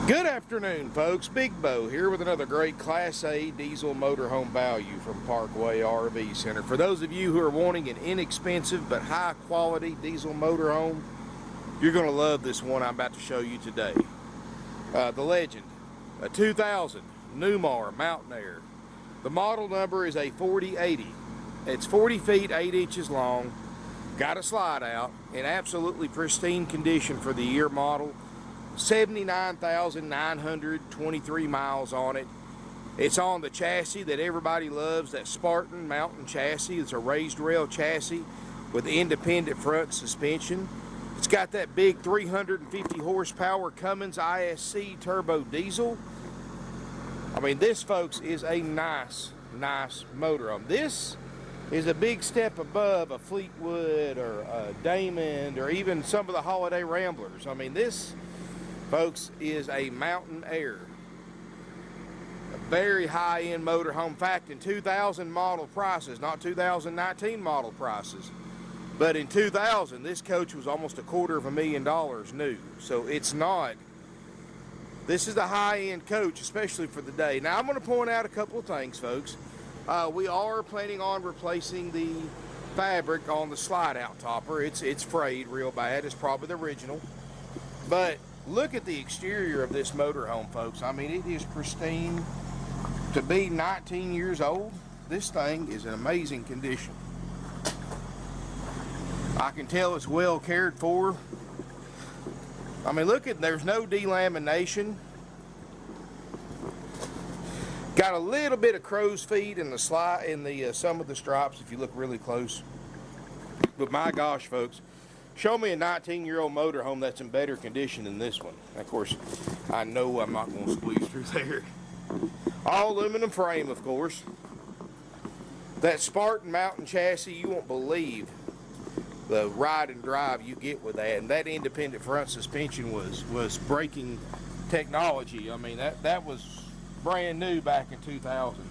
Good afternoon, folks. Big Bo here with another great Class A diesel motorhome value from Parkway RV Center. For those of you who are wanting an inexpensive but high quality diesel motorhome, you're going to love this one I'm about to show you today. The Legend, a 2000 Newmar Mountain Aire. The model number is a 4080. It's 40 feet 8 inches long, got a slide out, in absolutely pristine condition for the year model. 79,923 miles on it. It's on the chassis that everybody loves, that Spartan mountain chassis. It's a raised rail chassis with independent front suspension. It's got that big 350 horsepower Cummins ISC turbo diesel. I mean, this, folks, is a nice motorhome. This is a big step above a Fleetwood or a Damon or even some of the Holiday Ramblers. I mean, this, folks, is a Mountain Aire. A very high-end motorhome. In fact, in 2000 model prices, not 2019 model prices, but in 2000, this coach was almost $250,000 new. So it's not. This is a high-end coach, especially for the day. Now, I'm going to point out a couple of things, folks. We are planning on replacing the fabric on the slide-out topper. It's frayed real bad. It's probably the original. But look at the exterior of this motorhome, folks. I mean, it is pristine. To be 19 years old, this thing is in amazing condition. I can tell it's well cared for. I mean, look at, there's no delamination. Got a little bit of crow's feet in the slide, in the some of the stripes if you look really close. But my gosh, folks, show me a 19-year-old motorhome that's in better condition than this one. Of course, I know I'm not going to squeeze through there. All aluminum frame, of course. That Spartan mountain chassis, you won't believe the ride and drive you get with that. And that independent front suspension was braking technology. I mean, that was brand new back in 2000.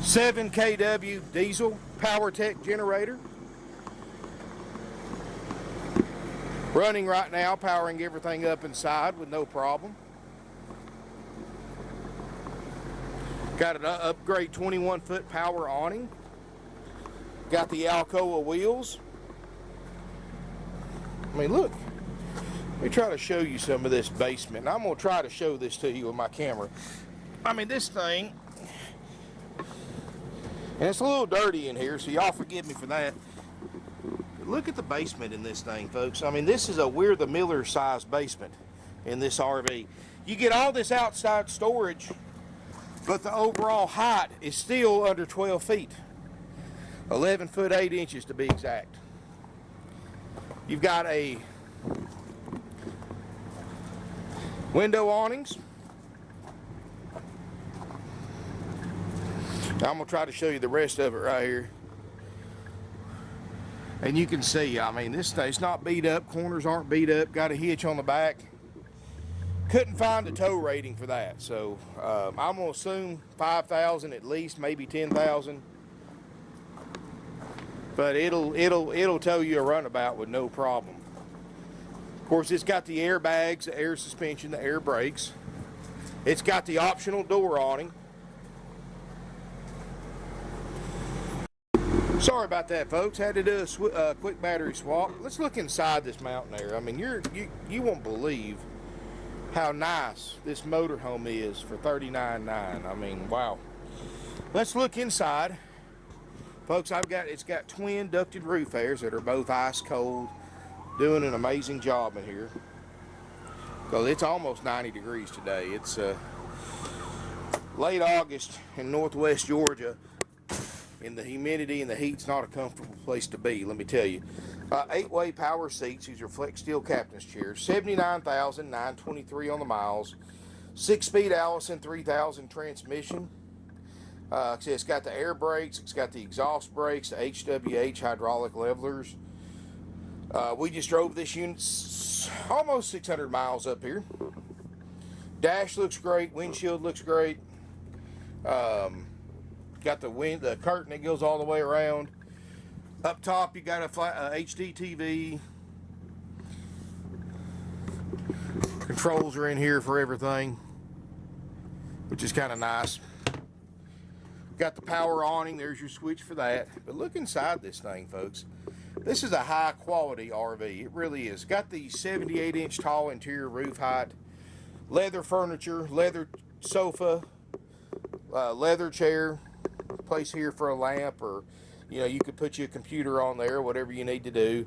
7 kW diesel Powertech generator. Running right now, powering everything up inside with no problem. Got an upgrade 21-foot power awning. Got the Alcoa wheels. I mean, look. Let me try to show you some of this basement. I'm going to try to show this to you with my camera. I mean, this thing, and it's a little dirty in here, so y'all forgive me for that. But look at the basement in this thing, folks. I mean, this is a We're the Miller size basement in this RV. You get all this outside storage, but the overall height is still under 12 feet. 11 foot 8 inches to be exact. You've got a window awnings. Now I'm going to try to show you the rest of it right here. And you can see, I mean, this thing's not beat up. Corners aren't beat up. Got a hitch on the back. Couldn't find a tow rating for that. So I'm going to assume 5,000 at least, maybe 10,000. But it'll tow you a runabout with no problem. Of course, it's got the airbags, the air suspension, the air brakes. It's got the optional door awning. Sorry about that, folks. Had to do a quick battery swap. Let's look inside this Mountain Aire. I mean, you won't believe how nice this motorhome is for $39,900. I mean, wow. Let's look inside. Folks, it's got twin ducted roof airs that are both ice cold, doing an amazing job in here. Because it's almost 90 degrees today. It's late August in northwest Georgia, and the humidity and the heat's not a comfortable place to be, let me tell you. 8-way power seats. These are flex steel captain's chairs. 79,923 on the miles. 6-speed Allison 3000 transmission. It's got the air brakes, it's got the exhaust brakes, the HWH hydraulic levelers. We just drove this unit almost 600 miles up here. Dash looks great, windshield looks great. Got the curtain that goes all the way around. Up top, you got a HD TV. Controls are in here for everything, which is kind of nice. Got the power awning, there's your switch for that. But look inside this thing, folks. This is a high quality RV, it really is. Got the 78-inch tall interior roof height, leather furniture, leather sofa, leather chair, place here for a lamp, or you know, you could put your computer on there, whatever you need to do.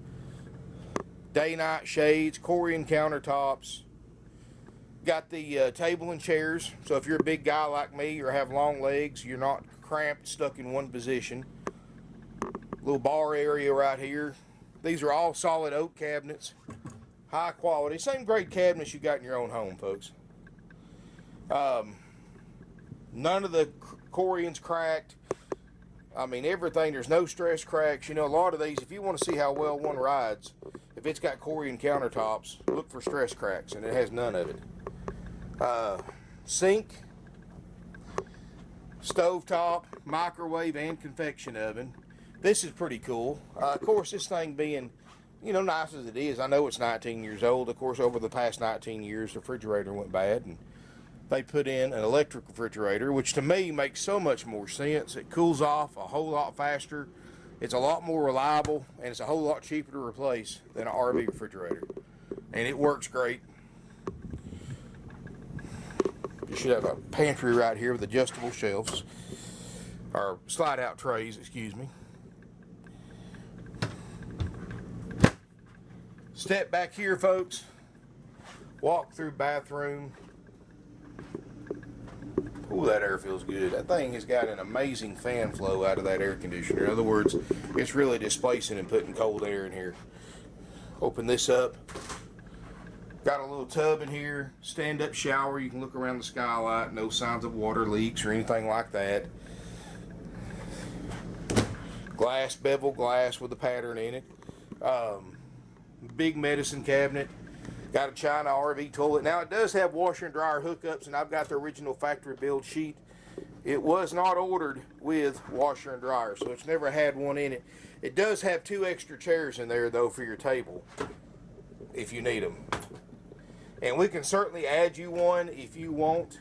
Day-night shades, Corian countertops. Got the table and chairs, so if you're a big guy like me or have long legs, you're not cramped, stuck in one position. Little bar area right here. These are all solid oak cabinets, high quality, same grade cabinets you got in your own home, folks. None of the Corians cracked. I mean, everything, there's no stress cracks. You know, a lot of these, if you want to see how well one rides, if it's got Corian countertops, look for stress cracks, and it has none of it. Sink, stovetop, microwave, and convection oven. This is pretty cool. Of course, this thing being, you know, nice as it is, I know it's 19 years old. Of course, over the past 19 years, the refrigerator went bad, and they put in an electric refrigerator, which to me makes so much more sense. It cools off a whole lot faster. It's a lot more reliable, and it's a whole lot cheaper to replace than an RV refrigerator. And it works great. You should have a pantry right here with adjustable shelves, or slide out trays, excuse me. Step back here, folks. Walk through bathroom. Ooh, that air feels good. That thing has got an amazing fan flow out of that air conditioner. In other words, it's really displacing and putting cold air in here. Open this up. Got a little tub in here, stand-up shower. You can look around the skylight, no signs of water leaks or anything like that. Glass, bevel glass with a pattern in it. Big medicine cabinet. Got a China RV toilet. Now, it does have washer and dryer hookups, and I've got the original factory build sheet. It was not ordered with washer and dryer, so it's never had one in it. It does have 2 extra chairs in there, though, for your table, if you need them. And we can certainly add you one if you want.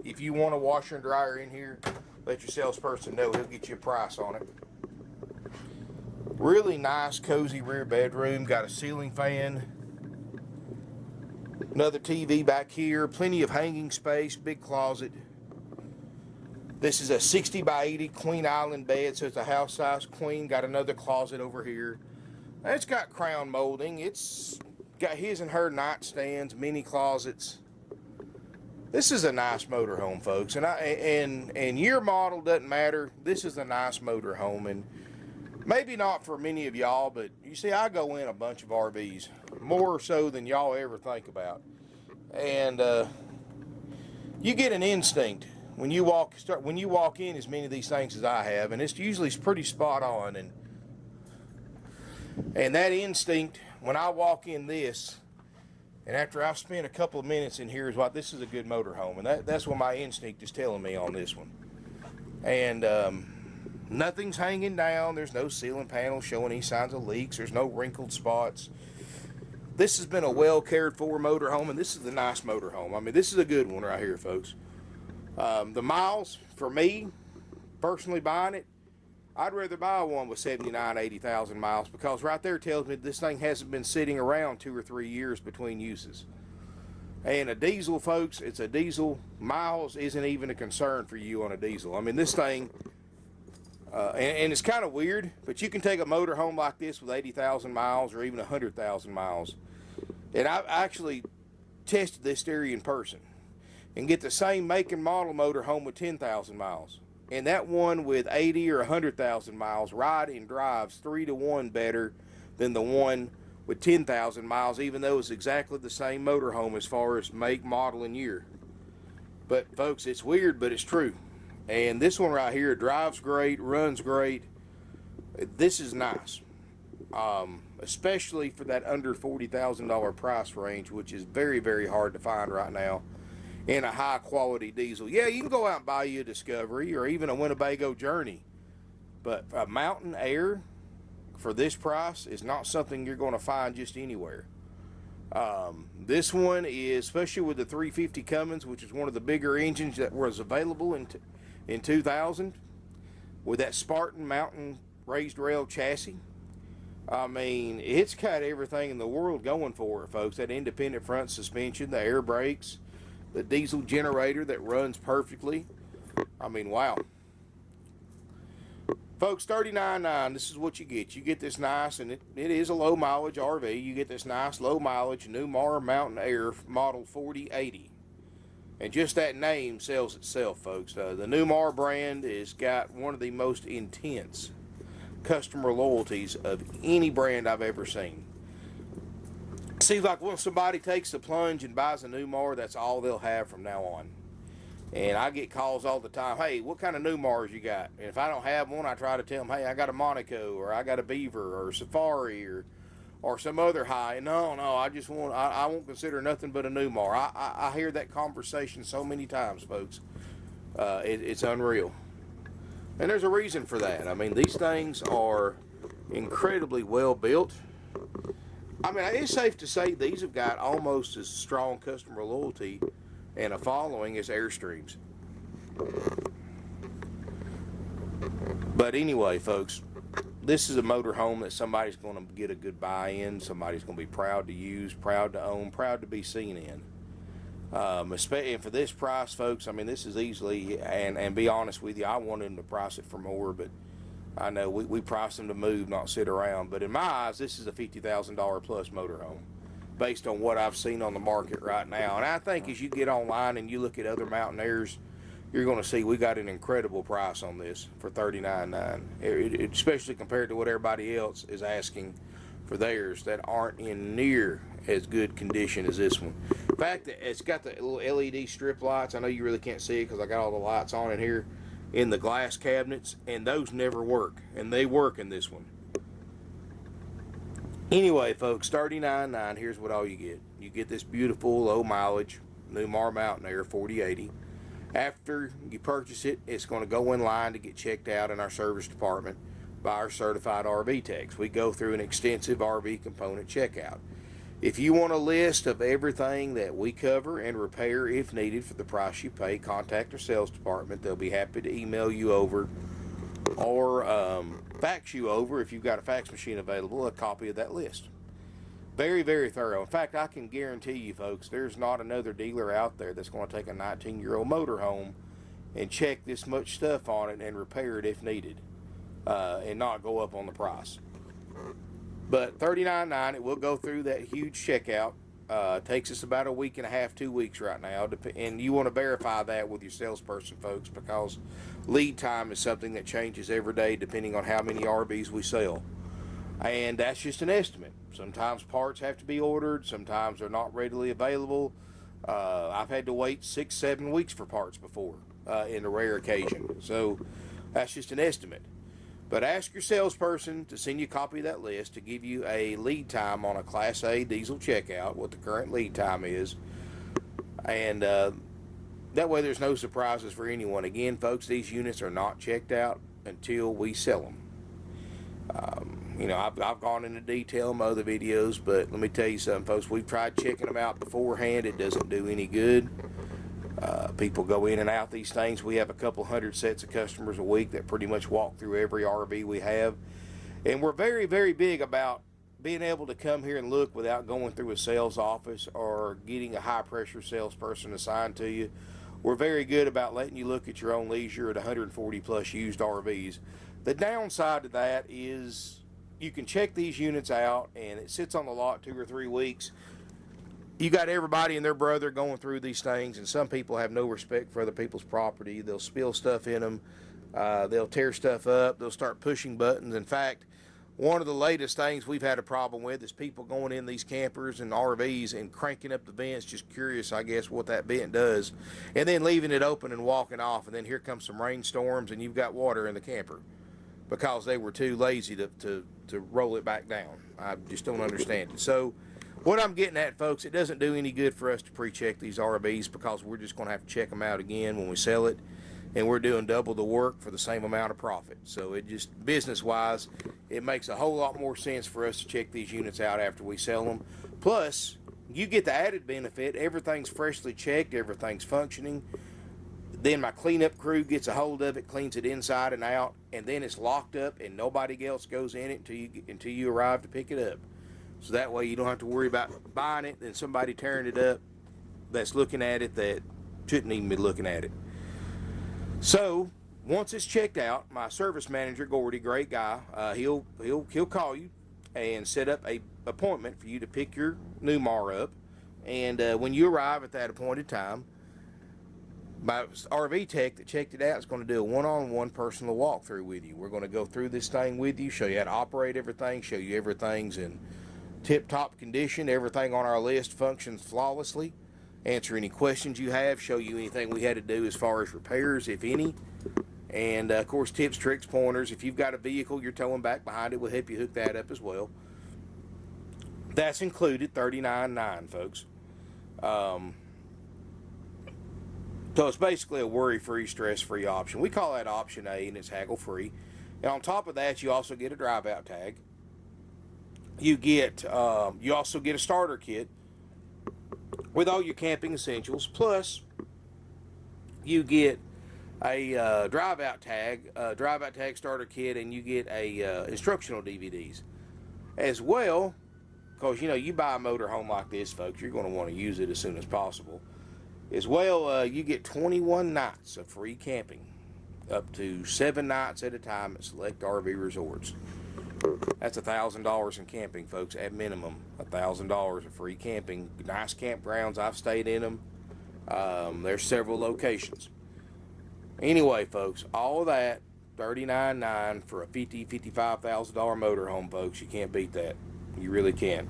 If you want a washer and dryer in here, let your salesperson know. He'll get you a price on it. Really nice, cozy rear bedroom. Got a ceiling fan. Another TV back here. Plenty of hanging space. Big closet. This is a 60 by 80 queen island bed, so it's a house size queen. Got another closet over here. It's got crown molding. It's got his and her nightstands, mini closets. This is a nice motorhome, folks, and your model doesn't matter. This is a nice motorhome, and maybe not for many of y'all, but you see, I go in a bunch of RVs, more so than y'all ever think about, and you get an instinct when you walk in as many of these things as I have, and it's usually pretty spot on, and that instinct, when I walk in this, and after I've spent a couple of minutes in here, is what this is a good motorhome, and that's what my instinct is telling me on this one. And nothing's hanging down. There's no ceiling panel showing any signs of leaks. There's no wrinkled spots. This has been a well cared for motorhome, and this is a nice motorhome. I mean, this is a good one right here, folks. The miles, for me, personally buying it, I'd rather buy one with 79, 80,000 miles, because right there tells me this thing hasn't been sitting around 2 or 3 years between uses. And a diesel, folks, it's a diesel. Miles isn't even a concern for you on a diesel. I mean, this thing, and it's kind of weird, but you can take a motorhome like this with 80,000 miles or even 100,000 miles. And I've actually tested this theory in person and get the same make and model motorhome with 10,000 miles. And that one with 80 or 100,000 miles ride and drives 3 to 1 better than the one with 10,000 miles, even though it's exactly the same motorhome as far as make, model, and year. But folks, it's weird, but it's true. And this one right here drives great, runs great. This is nice, especially for that under $40,000 price range, which is very, very hard to find right now in a high quality diesel. Yeah, you can go out and buy you a Discovery or even a Winnebago Journey, but a Mountain Aire for this price is not something you're going to find just anywhere. This one is, especially with the 350 Cummins, which is one of the bigger engines that was available in 2000, with that Spartan mountain raised rail chassis. I mean, it's got everything in the world going for it, folks. That independent front suspension, the air brakes, the diesel generator that runs perfectly. I mean, wow. Folks, $39.9, this is what you get. You get this nice, and it is a low mileage RV. You get this nice low mileage Newmar Mountain Aire model 4080. And just that name sells itself, folks. The Newmar brand has got one of the most intense customer loyalties of any brand I've ever seen. Seems like when somebody takes the plunge and buys a Newmar, that's all they'll have from now on. And I get calls all the time, hey, what kind of Newmars you got? And if I don't have one, I try to tell them, hey, I got a Monaco, or I got a Beaver, or Safari, or some other high. No, I won't consider nothing but a Newmar. I hear that conversation so many times, folks. It's unreal. And there's a reason for that. I mean, these things are incredibly well built. I mean, it's safe to say these have got almost as strong customer loyalty and a following as Airstreams. But anyway, folks, this is a motorhome that somebody's going to get a good buy-in. Somebody's going to be proud to use, proud to own, proud to be seen in. Especially for this price, folks, I mean, this is easily, and be honest with you, I wanted them to price it for more, but I know we priced them to move, not sit around. But in my eyes, this is a $50,000 plus motorhome, based on what I've seen on the market right now. And I think as you get online and you look at other Mountain Aires, you're going to see we got an incredible price on this for $39.9, especially compared to what everybody else is asking for theirs that aren't in near as good condition as this one. In fact, it's got the little LED strip lights. I know you really can't see it because I got all the lights on in here in the glass cabinets, and those never work, and they work in this one. Anyway, folks, $39.9, here's what all you get. You get this beautiful low mileage Newmar Mountain Aire 4080. After you purchase it, it's going to go in line to get checked out in our service department by our certified RV techs. We go through an extensive RV component checkout. If you want a list of everything that we cover and repair if needed for the price you pay, contact our sales department. They'll be happy to email you over or fax you over, if you've got a fax machine available, a copy of that list. Very, very thorough. In fact, I can guarantee you, folks, there's not another dealer out there that's going to take a 19-year-old motorhome and check this much stuff on it and repair it if needed, and not go up on the price. But $39.9, it will go through that huge checkout. Takes us about a week and a half, 2 weeks right now. And you want to verify that with your salesperson, folks, because lead time is something that changes every day depending on how many RVs we sell. And that's just an estimate. Sometimes parts have to be ordered. Sometimes they're not readily available. I've had to wait 6-7 weeks for parts before, in a rare occasion. So that's just an estimate. But ask your salesperson to send you a copy of that list to give you a lead time on a Class A diesel checkout, what the current lead time is. And that way there's no surprises for anyone. Again, folks, these units are not checked out until we sell them. You know, I've gone into detail in my other videos, but let me tell you something, folks. We've tried checking them out beforehand. It doesn't do any good. People go in and out these things. We have a couple hundred sets of customers a week that pretty much walk through every RV we have. And we're very, very big about being able to come here and look without going through a sales office or getting a high-pressure salesperson assigned to you. We're very good about letting you look at your own leisure at 140-plus used RVs. The downside to that is you can check these units out, and it sits on the lot 2 or 3 weeks. You got everybody and their brother going through these things, and some people have no respect for other people's property. They'll spill stuff in them. They'll tear stuff up. They'll start pushing buttons. In fact, one of the latest things we've had a problem with is people going in these campers and RVs and cranking up the vents, just curious, I guess, what that vent does, and then leaving it open and walking off, and then here comes some rainstorms, and you've got water in the camper because they were too lazy to roll it back down. I just don't understand it. So what I'm getting at, folks, it doesn't do any good for us to pre-check these RVs because we're just going to have to check them out again when we sell it, and we're doing double the work for the same amount of profit. So it just, business-wise, it makes a whole lot more sense for us to check these units out after we sell them. Plus, you get the added benefit. Everything's freshly checked, everything's functioning. Then my cleanup crew gets a hold of it, cleans it inside and out, and then it's locked up and nobody else goes in it until you arrive to pick it up. So that way you don't have to worry about buying it and somebody tearing it up that's looking at it that shouldn't even be looking at it. So once it's checked out, my service manager, Gordy, great guy, he'll call you and set up a appointment for you to pick your Newmar up. And when you arrive at that appointed time, my RV tech that checked it out is going to do a one-on-one personal walkthrough with you. We're going to go through this thing with you, show you how to operate everything, show you everything's in tip-top condition, everything on our list functions flawlessly, answer any questions you have, show you anything we had to do as far as repairs, if any, and of course tips, tricks, pointers. If you've got a vehicle you're towing back behind it, we'll help you hook that up as well. That's included, $39.9, folks. So it's basically a worry-free, stress-free option. We call that option A, and it's haggle-free. And on top of that, you also get a drive-out tag. You also get a starter kit with all your camping essentials. Plus, you get a drive-out tag starter kit, and you get a instructional DVDs as well. Because you buy a motorhome like this, folks, you're going to want to use it as soon as possible. As well, you get 21 nights of free camping, up to 7 nights at a time at select RV resorts. That's $1,000 in camping, folks, at minimum. $1,000 of free camping. Nice campgrounds, I've stayed in them. There's several locations. Anyway, folks, all of that, $39.9 for a $55,000 motorhome, folks. You can't beat that. You really can't.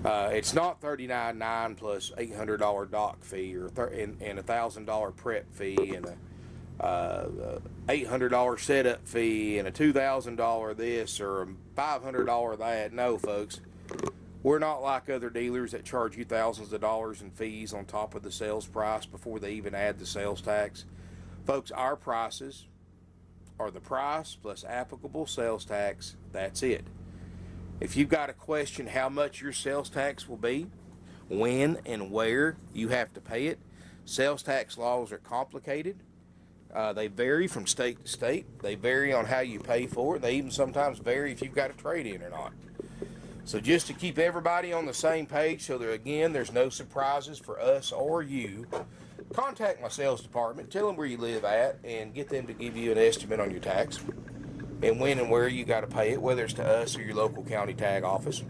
It's not $39.9 plus $800 dock fee and a $1,000 prep fee and a $800 setup fee and a $2,000 this or a $500 that. No, folks, we're not like other dealers that charge you thousands of dollars in fees on top of the sales price before they even add the sales tax. Folks, our prices are the price plus applicable sales tax. That's it. If you've got a question how much your sales tax will be, when and where you have to pay it, sales tax laws are complicated. They vary from state to state. They vary on how you pay for it. They even sometimes vary if you've got a trade-in or not. So just to keep everybody on the same page so that, again, there's no surprises for us or you, contact my sales department, tell them where you live at, and get them to give you an estimate on your tax and when and where you got to pay it, whether it's to us or your local county tag office.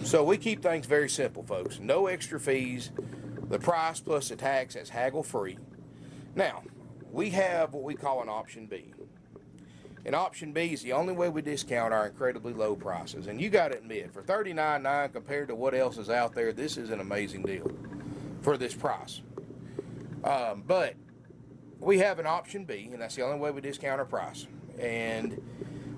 So we keep things very simple, folks. No extra fees. The price plus the tax is haggle free. Now, we have what we call an option B. And option B is the only way we discount our incredibly low prices. And you got to admit, for $39.9 compared to what else is out there, this is an amazing deal for this price. But we have an option B, and that's the only way we discount our price. And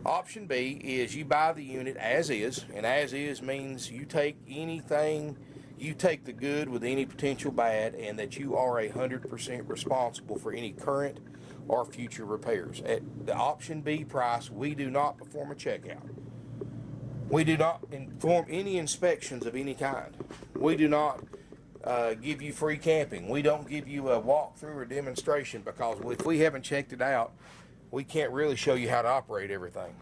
option B is you buy the unit as is, and as is means you take anything, you take the good with any potential bad, and that you are 100% responsible for any current or future repairs. At the option B price, we do not perform a checkout. We do not perform any inspections of any kind. We do not give you free camping. We don't give you a walkthrough or demonstration, because if we haven't checked it out, we can't really show you how to operate everything.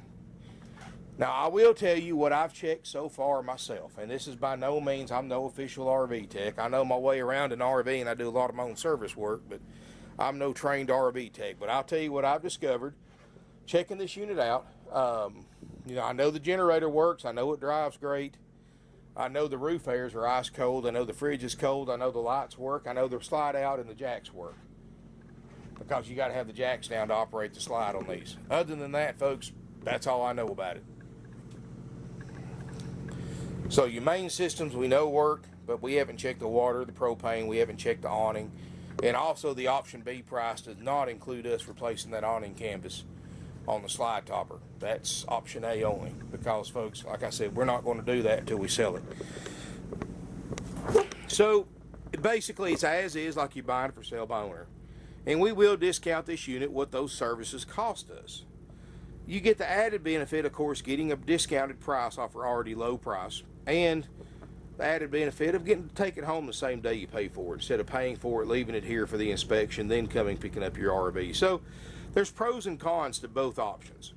Now, I will tell you what I've checked so far myself, and this is by no means, I'm no official RV tech. I know my way around an RV, and I do a lot of my own service work, but I'm no trained RV tech. But I'll tell you what I've discovered checking this unit out. I know the generator works. I know it drives great. I know the roof airs are ice cold. I know the fridge is cold. I know the lights work. I know the slide out and the jacks work, because you got to have the jacks down to operate the slide on these. Other than that, folks, that's all I know about it. So your main systems we know work, but we haven't checked the water, the propane, we haven't checked the awning. And also the option B price does not include us replacing that awning canvas on the slide topper. That's option A only, because, folks, like I said, we're not going to do that until we sell it. So basically it's as is, like you're buying it for sale by owner. And we will discount this unit what those services cost us. You get the added benefit, of course, getting a discounted price off an already low price, and the added benefit of getting to take it home the same day you pay for it, instead of paying for it, leaving it here for the inspection, then coming picking up your RV. So there's pros and cons to both options.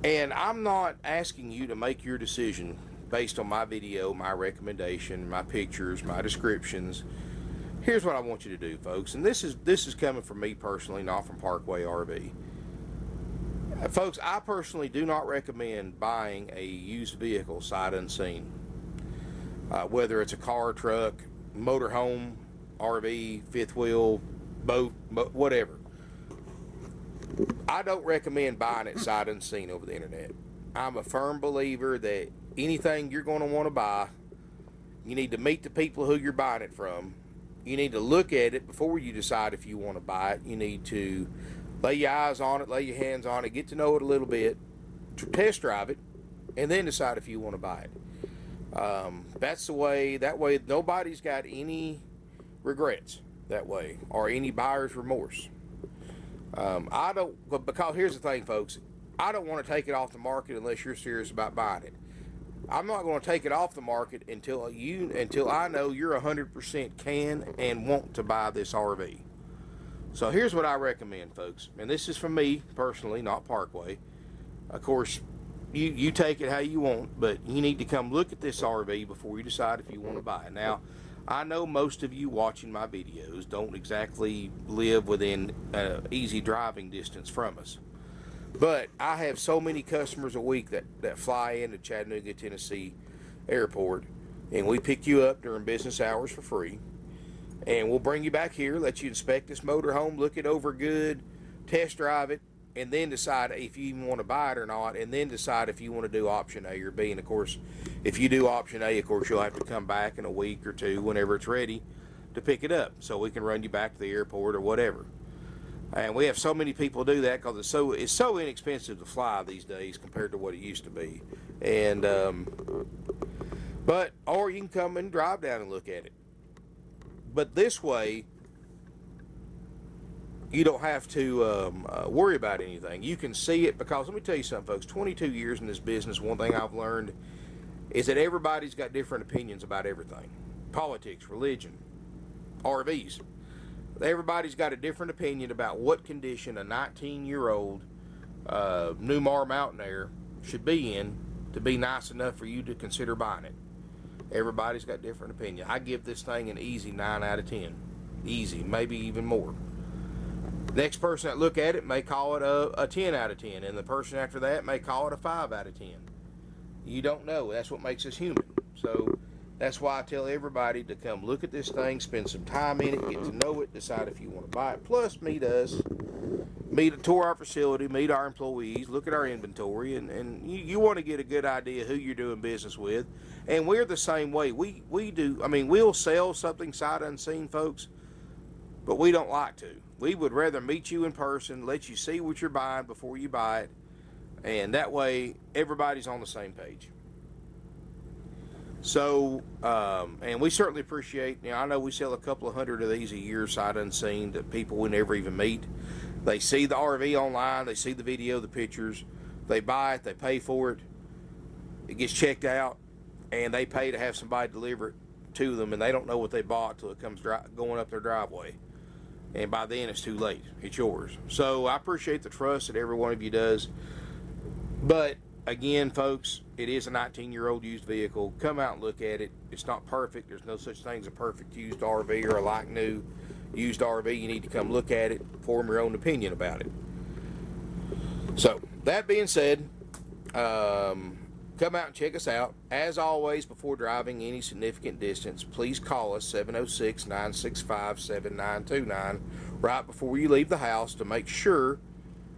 And I'm not asking you to make your decision based on my video, my recommendation, my pictures, my descriptions. Here's what I want you to do, folks, and this is coming from me personally, not from Parkway RV. Folks, I personally do not recommend buying a used vehicle sight unseen. Whether it's a car, truck, motorhome, RV, fifth wheel, boat, whatever. I don't recommend buying it sight unseen over the internet. I'm a firm believer that anything you're going to want to buy, you need to meet the people who you're buying it from. You need to look at it before you decide if you want to buy it. You need to lay your eyes on it, lay your hands on it, get to know it a little bit, test drive it, and then decide if you want to buy it. That's the way. That way nobody's got any regrets that way, or any buyer's remorse. Because here's the thing, folks, I don't want to take it off the market unless you're serious about buying it. I'm not going to take it off the market until I know you're 100% can and want to buy this RV. So here's what I recommend, folks, and this is from me personally, not Parkway. Of course, you take it how you want, but you need to come look at this RV before you decide if you want to buy it. Now, I know most of you watching my videos don't exactly live within easy driving distance from us. But I have so many customers a week that fly into Chattanooga, Tennessee airport, and we pick you up during business hours for free. And we'll bring you back here, let you inspect this motorhome, look it over good, test drive it, and then decide if you even want to buy it or not, and then decide if you want to do option A or B. And of course, if you do option A, of course, you'll have to come back in a week or two whenever it's ready to pick it up, so we can run you back to the airport or whatever. And we have so many people do that because it's so inexpensive to fly these days compared to what it used to be. And or you can come and drive down and look at it. But this way, you don't have to worry about anything. You can see it, because let me tell you something, folks. 22 years in this business, one thing I've learned is that everybody's got different opinions about everything. Politics, religion, RVs. Everybody's got a different opinion about what condition a 19-year-old Newmar Mountain Aire should be in to be nice enough for you to consider buying it. Everybody's got different opinion. I give this thing an easy 9 out of 10. Easy, maybe even more. Next person that look at it may call it a 10 out of 10, and the person after that may call it a 5 out of 10. You don't know. That's what makes us human. So that's why I tell everybody to come look at this thing, spend some time in it, get to know it, decide if you want to buy it. Plus, meet us, tour our facility, meet our employees, look at our inventory, and you want to get a good idea who you're doing business with. And we're the same way. We do. I mean, we'll sell something sight unseen, folks, but we don't like to. We would rather meet you in person, let you see what you're buying before you buy it, and that way everybody's on the same page. So, and we certainly appreciate, I know we sell a couple of hundred of these a year sight unseen to people we never even meet. They see the RV online, they see the video, the pictures, they buy it, they pay for it, it gets checked out, and they pay to have somebody deliver it to them, and they don't know what they bought till it comes going up their driveway. And by then it's too late. It's yours. So I appreciate the trust that every one of you does. But again, folks, it is a 19-year-old used vehicle. Come out and look at it. It's not perfect. There's no such thing as a perfect used RV or a like new used RV. You need to come look at it, form your own opinion about it. So that being said, come out and check us out. As always, before driving any significant distance, please call us 706-965-7929 right before you leave the house to make sure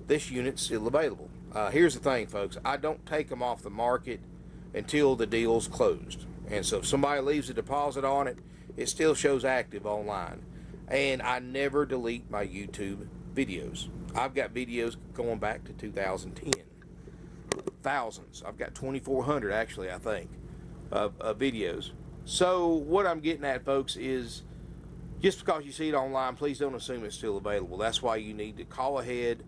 this unit's still available. Here's the thing, folks. I don't take them off the market until the deal's closed. And so if somebody leaves a deposit on it, it still shows active online. And I never delete my YouTube videos. I've got videos going back to 2010. Thousands. I've got 2,400 actually, I think, of videos. So what I'm getting at, folks, is just because you see it online, please don't assume it's still available. That's why you need to call ahead,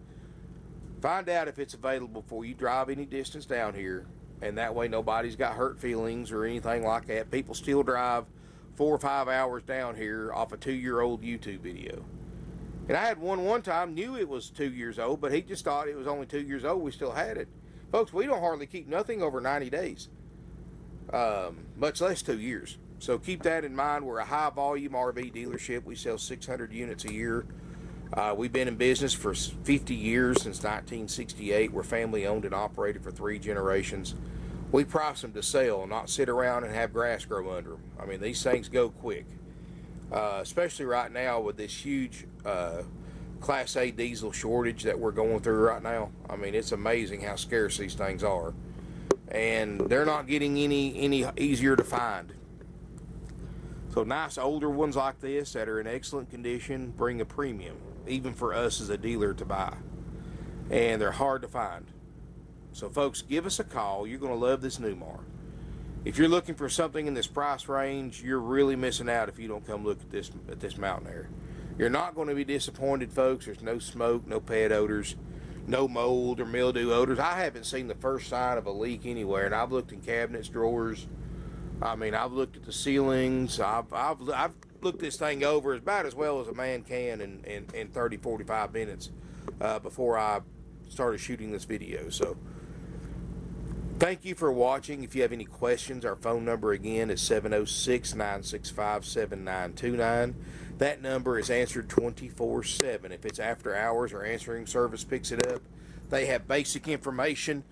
Find out if it's available before you drive any distance down here, and that way nobody's got hurt feelings or anything like that. People still drive 4 or 5 hours down here off a 2-year-old YouTube video. And I had one time, knew it was 2 years old, but he just thought it was only 2 years old. We still had it. Folks, we don't hardly keep nothing over 90 days, much less 2 years. So keep that in mind. We're a high volume RV dealership. We sell 600 units a year. We've been in business for 50 years, since 1968. We're family owned and operated for 3 generations. We price them to sell, not sit around and have grass grow under them. I mean, these things go quick, especially right now with this huge Class A diesel shortage that we're going through right now. I mean, it's amazing how scarce these things are, and they're not getting any easier to find. So nice older ones like this that are in excellent condition bring a premium, even for us as a dealer to buy. And they're hard to find. So folks, give us a call. You're going to love this Newmar. If you're looking for something in this price range, you're really missing out if you don't come look at this Mountain Aire. You're not going to be disappointed, folks. There's no smoke, no pet odors, no mold or mildew odors. I haven't seen the first sign of a leak anywhere, and I've looked in cabinets, drawers. I mean, I've looked at the ceilings. I've looked this thing over about as well as a man can in 30, 45 minutes before I started shooting this video. So thank you for watching. If you have any questions, our phone number again is 706-965-7929. That number is answered 24/7. If it's after hours or answering service picks it up, they have basic information.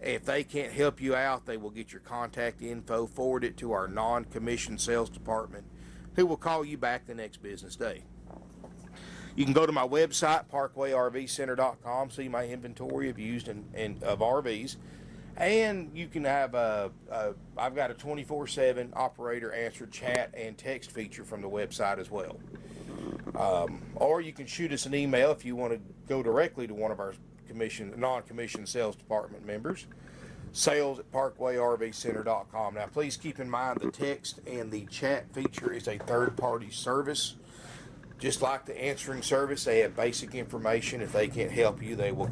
If they can't help you out, they will get your contact info, forward it to our non-commissioned sales department, who will call you back the next business day. You can go to my website, parkwayrvcenter.com, see my inventory of used and of RVs, and you can have I've got a 24/7 operator answer chat and text feature from the website as well. Or you can shoot us an email if you want to go directly to one of our non-commissioned sales department members, sales@parkwayrvcenter.com. Now please keep in mind the text and the chat feature is a third-party service. Just like the answering service, they have basic information. If they can't help you, they will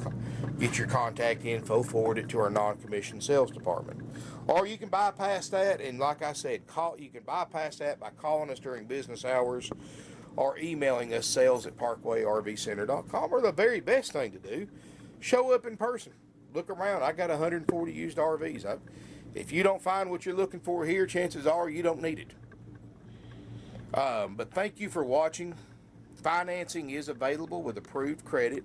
get your contact info, forward it to our non-commissioned sales department. Or you can bypass that, and like I said, you can bypass that by calling us during business hours or emailing us, sales@parkwayrvcenter.com. Or the very best thing to do, show up in person. Look around. I got 140 used RVs. If you don't find what you're looking for here, chances are you don't need it. But thank you for watching. Financing is available with approved credit,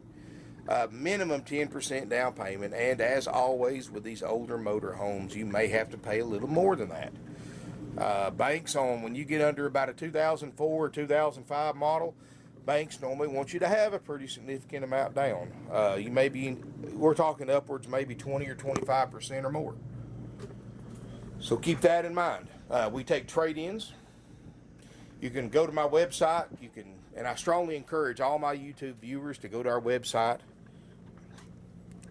minimum 10% down payment, and as always with these older motor homes, you may have to pay a little more than that. Banks, when you get under about a 2004 or 2005 model, banks normally want you to have a pretty significant amount down. We're talking upwards maybe 20 or 25% or more. So keep that in mind. We take trade-ins. You can go to my website. And I strongly encourage all my YouTube viewers to go to our website.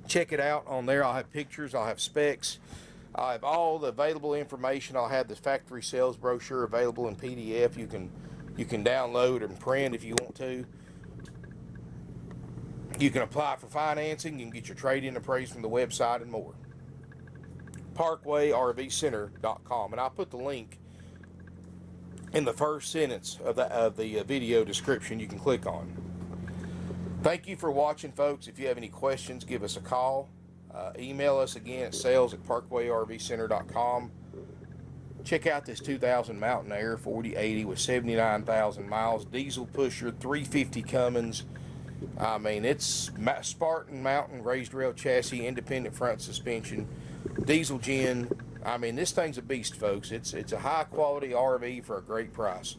Check it out on there. I'll have pictures. I'll have specs. I'll have all the available information. I'll have the factory sales brochure available in PDF. You can download and print if you want to. You can apply for financing. You can get your trade-in appraised from the website and more. ParkwayRVCenter.com, and I'll put the link in the first sentence of the video description you can click on. Thank you for watching, folks. If you have any questions, give us a call. Email us again at sales@parkwayrvcenter.com. Check out this 2000 Mountain Aire 4080 with 79,000 miles, diesel pusher, 350 Cummins. I mean, it's Spartan mountain raised rail chassis, independent front suspension, diesel gen. I mean, this thing's a beast, folks. It's a high-quality RV for a great price.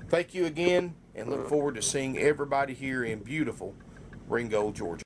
Thank you again, and look forward to seeing everybody here in beautiful Ringgold, Georgia.